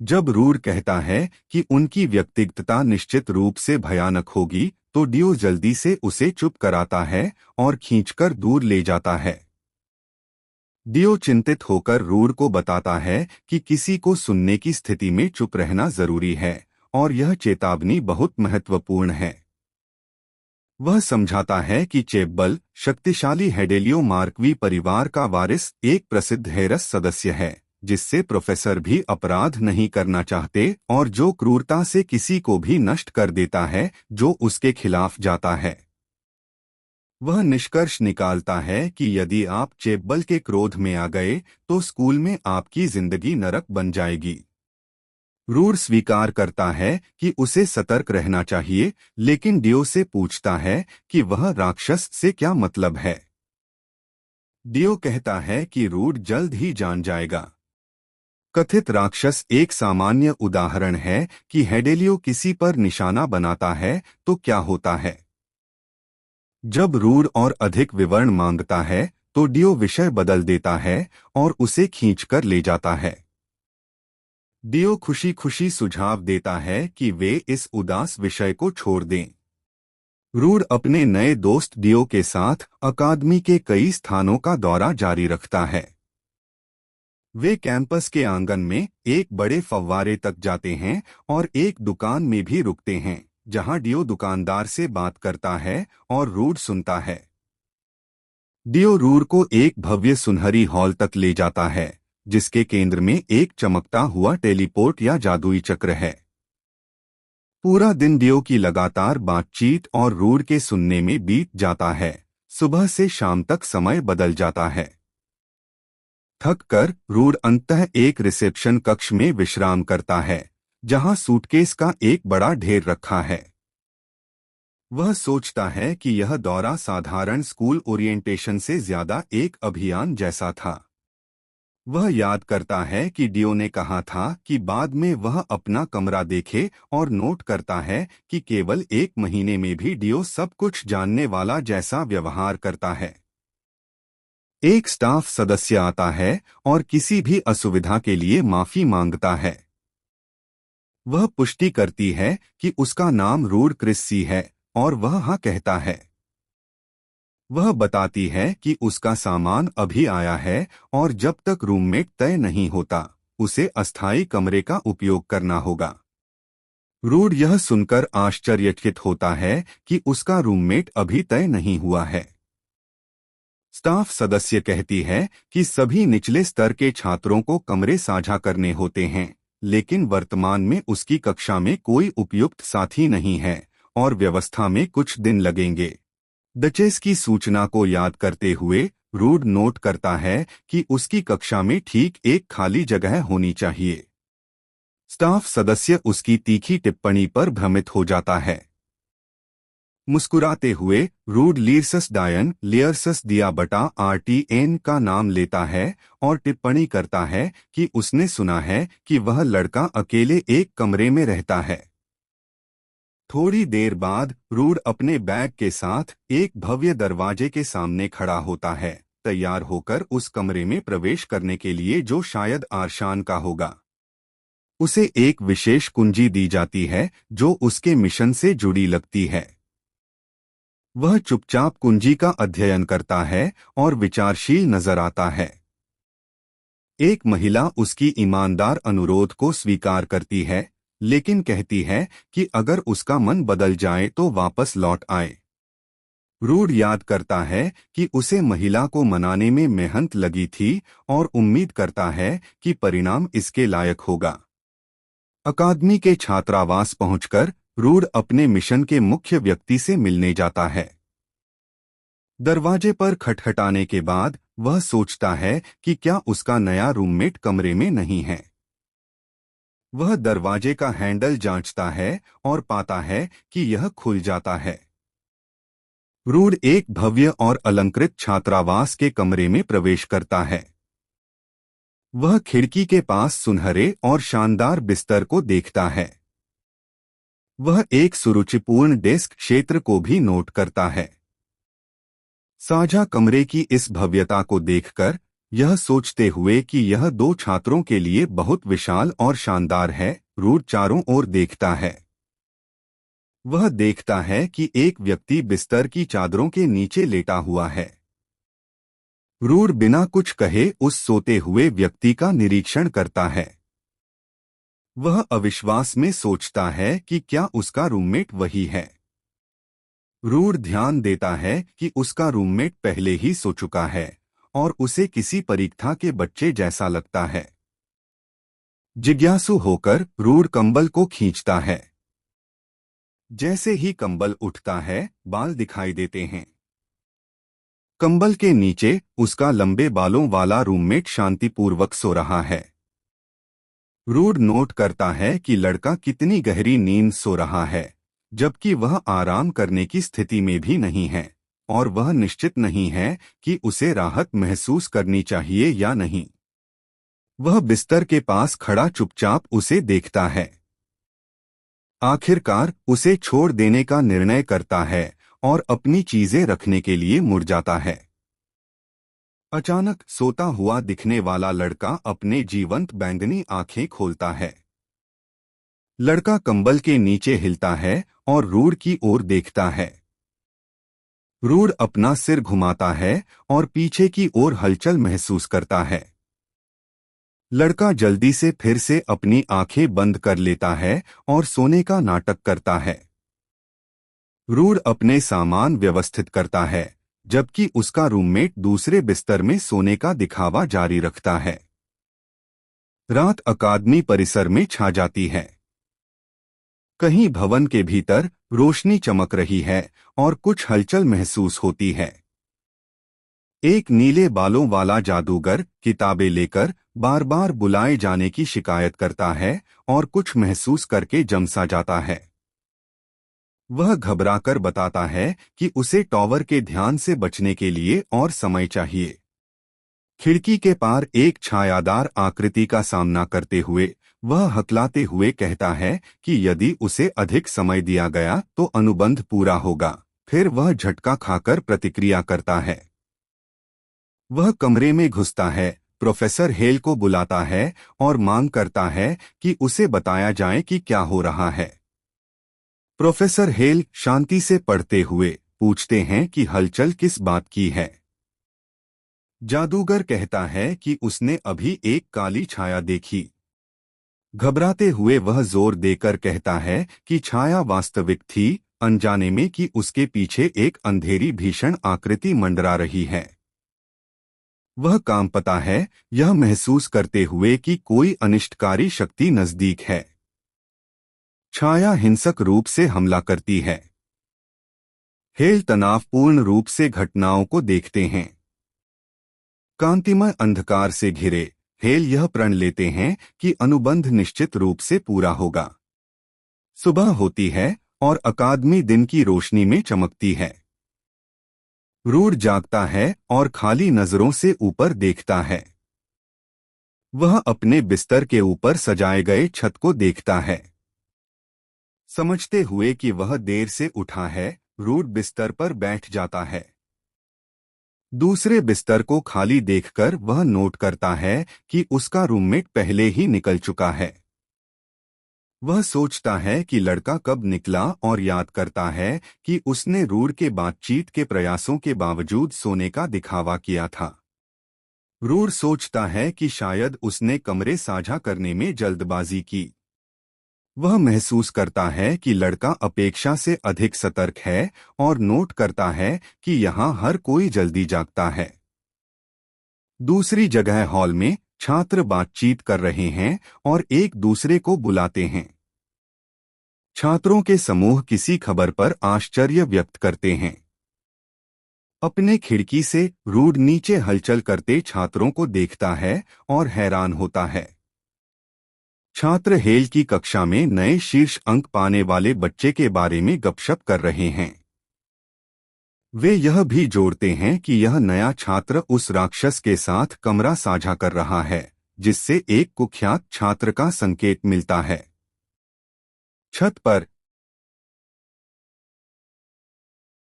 जब रूड कहता है कि उनकी व्यक्तिगतता निश्चित रूप से भयानक होगी, तो डियो जल्दी से उसे चुप कराता है और खींचकर दूर ले जाता है। डियो चिंतित होकर रूड को बताता है कि किसी को सुनने की स्थिति में चुप रहना जरूरी है और यह चेतावनी बहुत महत्वपूर्ण है। वह समझाता है कि चेब्बल, शक्तिशाली हेडेलियो मार्कवी परिवार का वारिस, एक प्रसिद्ध हेरस सदस्य है जिससे प्रोफेसर भी अपराध नहीं करना चाहते और जो क्रूरता से किसी को भी नष्ट कर देता है जो उसके खिलाफ जाता है। वह निष्कर्ष निकालता है कि यदि आप चेब्बल के क्रोध में आ गए तो स्कूल में आपकी जिंदगी नरक बन जाएगी। रूड स्वीकार करता है कि उसे सतर्क रहना चाहिए, लेकिन डियो से पूछता है कि वह राक्षस से क्या मतलब है। डियो कहता है कि रूड जल्द ही जान जाएगा। कथित राक्षस एक सामान्य उदाहरण है कि हेडेलियो किसी पर निशाना बनाता है तो क्या होता है। जब रूड और अधिक विवरण मांगता है तो डियो विषय बदल देता है और उसे खींचकर ले जाता है। डियो खुशी खुशी सुझाव देता है कि वे इस उदास विषय को छोड़ दें। रूड अपने नए दोस्त डियो के साथ अकादमी के कई स्थानों का दौरा जारी रखता है। वे कैंपस के आंगन में एक बड़े फव्वारे तक जाते हैं और एक दुकान में भी रुकते हैं जहां डियो दुकानदार से बात करता है और रूड सुनता है। डियो रूड को एक भव्य सुनहरी हॉल तक ले जाता है जिसके केंद्र में एक चमकता हुआ टेलीपोर्ट या जादुई चक्र है। पूरा दिन डियो की लगातार बातचीत और रूड के सुनने में बीत जाता है। सुबह से शाम तक समय बदल जाता है। थक कर रूड अंततः एक रिसेप्शन कक्ष में विश्राम करता है जहां सूटकेस का एक बड़ा ढेर रखा है। वह सोचता है कि यह दौरा साधारण स्कूल ओरिएंटेशन से ज्यादा एक अभियान जैसा था। वह याद करता है कि डियो ने कहा था कि बाद में वह अपना कमरा देखे और नोट करता है कि केवल एक महीने में भी डियो सब कुछ जानने वाला जैसा व्यवहार करता है। एक स्टाफ सदस्य आता है और किसी भी असुविधा के लिए माफी मांगता है। वह पुष्टि करती है कि उसका नाम रूड क्रिस्सी है और वह हाँ कहता है। वह बताती है कि उसका सामान अभी आया है और जब तक रूममेट तय नहीं होता उसे अस्थायी कमरे का उपयोग करना होगा। रूड यह सुनकर आश्चर्यचकित होता है कि उसका रूममेट अभी तय नहीं हुआ है। स्टाफ सदस्य कहती है कि सभी निचले स्तर के छात्रों को कमरे साझा करने होते हैं, लेकिन वर्तमान में उसकी कक्षा में कोई उपयुक्त साथी नहीं है और व्यवस्था में कुछ दिन लगेंगे। डचेस की सूचना को याद करते हुए रूड नोट करता है कि उसकी कक्षा में ठीक एक खाली जगह होनी चाहिए। स्टाफ सदस्य उसकी तीखी टिप्पणी पर भ्रमित हो जाता है। मुस्कुराते हुए रूड लीरसस डायन लियरसस दिया बटा RTN का नाम लेता है और टिप्पणी करता है कि उसने सुना है कि वह लड़का अकेले एक कमरे में रहता है। थोड़ी देर बाद रूड अपने बैग के साथ एक भव्य दरवाजे के सामने खड़ा होता है, तैयार होकर उस कमरे में प्रवेश करने के लिए जो शायद आरशान का होगा। उसे एक विशेष कुंजी दी जाती है जो उसके मिशन से जुड़ी लगती है। वह चुपचाप कुंजी का अध्ययन करता है और विचारशील नजर आता है। एक महिला उसकी ईमानदार अनुरोध को स्वीकार करती है, लेकिन कहती है कि अगर उसका मन बदल जाए तो वापस लौट आए। रूड याद करता है कि उसे महिला को मनाने में मेहनत लगी थी और उम्मीद करता है कि परिणाम इसके लायक होगा। अकादमी के छात्रावास पहुंचकर रूड अपने मिशन के मुख्य व्यक्ति से मिलने जाता है। दरवाजे पर खटखटाने के बाद वह सोचता है कि क्या उसका नया रूममेट कमरे में नहीं है। वह दरवाजे का हैंडल जांचता है और पाता है कि यह खुल जाता है। रूड एक भव्य और अलंकृत छात्रावास के कमरे में प्रवेश करता है। वह खिड़की के पास सुनहरे और शानदार बिस्तर को देखता है। वह एक सुरुचिपूर्ण डेस्क क्षेत्र को भी नोट करता है। साझा कमरे की इस भव्यता को देखकर यह सोचते हुए कि यह दो छात्रों के लिए बहुत विशाल और शानदार है, रूड चारों ओर देखता है। वह देखता है कि एक व्यक्ति बिस्तर की चादरों के नीचे लेटा हुआ है। रूड बिना कुछ कहे उस सोते हुए व्यक्ति का निरीक्षण करता है। वह अविश्वास में सोचता है कि क्या उसका रूममेट वही है। रूड ध्यान देता है कि उसका रूममेट पहले ही सो चुका है और उसे किसी परीक्षा के बच्चे जैसा लगता है। जिज्ञासु होकर रूड कंबल को खींचता है। जैसे ही कंबल उठता है, बाल दिखाई देते हैं। कंबल के नीचे उसका लंबे बालों वाला रूममेट शांतिपूर्वक सो रहा है। रूड नोट करता है कि लड़का कितनी गहरी नींद सो रहा है, जबकि वह आराम करने की स्थिति में भी नहीं है और वह निश्चित नहीं है कि उसे राहत महसूस करनी चाहिए या नहीं। वह बिस्तर के पास खड़ा चुपचाप उसे देखता है। आखिरकार उसे छोड़ देने का निर्णय करता है और अपनी चीजें रखने के लिए मुड़ जाता है। अचानक सोता हुआ दिखने वाला लड़का अपने जीवंत बैंगनी आंखें खोलता है। लड़का कंबल के नीचे हिलता है और रूड की ओर देखता है। रूड अपना सिर घुमाता है और पीछे की ओर हलचल महसूस करता है। लड़का जल्दी से फिर से अपनी आंखें बंद कर लेता है और सोने का नाटक करता है। रूड अपने सामान व्यवस्थित करता है, जबकि उसका रूममेट दूसरे बिस्तर में सोने का दिखावा जारी रखता है। रात अकादमी परिसर में छा जाती है। कहीं भवन के भीतर रोशनी चमक रही है और कुछ हलचल महसूस होती है। एक नीले बालों वाला जादूगर किताबें लेकर बार बार बुलाए जाने की शिकायत करता है और कुछ महसूस करके जमसा जाता है। वह घबराकर बताता है कि उसे टॉवर के ध्यान से बचने के लिए और समय चाहिए। खिड़की के पार एक छायादार आकृति का सामना करते हुए वह हकलाते हुए कहता है कि यदि उसे अधिक समय दिया गया तो अनुबंध पूरा होगा। फिर वह झटका खाकर प्रतिक्रिया करता है। वह कमरे में घुसता है, प्रोफेसर हेल को बुलाता है और मांग करता है कि उसे बताया जाए कि क्या हो रहा है। प्रोफेसर हेल शांति से पढ़ते हुए पूछते हैं कि हलचल किस बात की है। जादूगर कहता है कि उसने अभी एक काली छाया देखी। घबराते हुए वह जोर देकर कहता है कि छाया वास्तविक थी, अनजाने में कि उसके पीछे एक अंधेरी भीषण आकृति मंडरा रही है। वह कांपता है, यह महसूस करते हुए कि कोई अनिष्टकारी शक्ति नजदीक है। छाया हिंसक रूप से हमला करती है। हेल तनावपूर्ण रूप से घटनाओं को देखते हैं। कांतिमय अंधकार से घिरे हेल यह प्रण लेते हैं कि अनुबंध निश्चित रूप से पूरा होगा। सुबह होती है और अकादमी दिन की रोशनी में चमकती है। रूड जागता है और खाली नजरों से ऊपर देखता है। वह अपने बिस्तर के ऊपर सजाए गए छत को देखता है। समझते हुए कि वह देर से उठा है, रूड बिस्तर पर बैठ जाता है। दूसरे बिस्तर को खाली देखकर वह नोट करता है कि उसका रूममेट पहले ही निकल चुका है। वह सोचता है कि लड़का कब निकला और याद करता है कि उसने रूड के बातचीत के प्रयासों के बावजूद सोने का दिखावा किया था। रूड सोचता है कि शायद उसने कमरे साझा करने में जल्दबाजी की। वह महसूस करता है कि लड़का अपेक्षा से अधिक सतर्क है और नोट करता है कि यहाँ हर कोई जल्दी जागता है। दूसरी जगह हॉल में छात्र बातचीत कर रहे हैं और एक दूसरे को बुलाते हैं। छात्रों के समूह किसी खबर पर आश्चर्य व्यक्त करते हैं। अपने खिड़की से रूड नीचे हलचल करते छात्रों को देखता है और हैरान होता है। छात्र हेल की कक्षा में नए शीर्ष अंक पाने वाले बच्चे के बारे में गपशप कर रहे हैं। वे यह भी जोड़ते हैं कि यह नया छात्र उस राक्षस के साथ कमरा साझा कर रहा है, जिससे एक कुख्यात छात्र का संकेत मिलता है। छत पर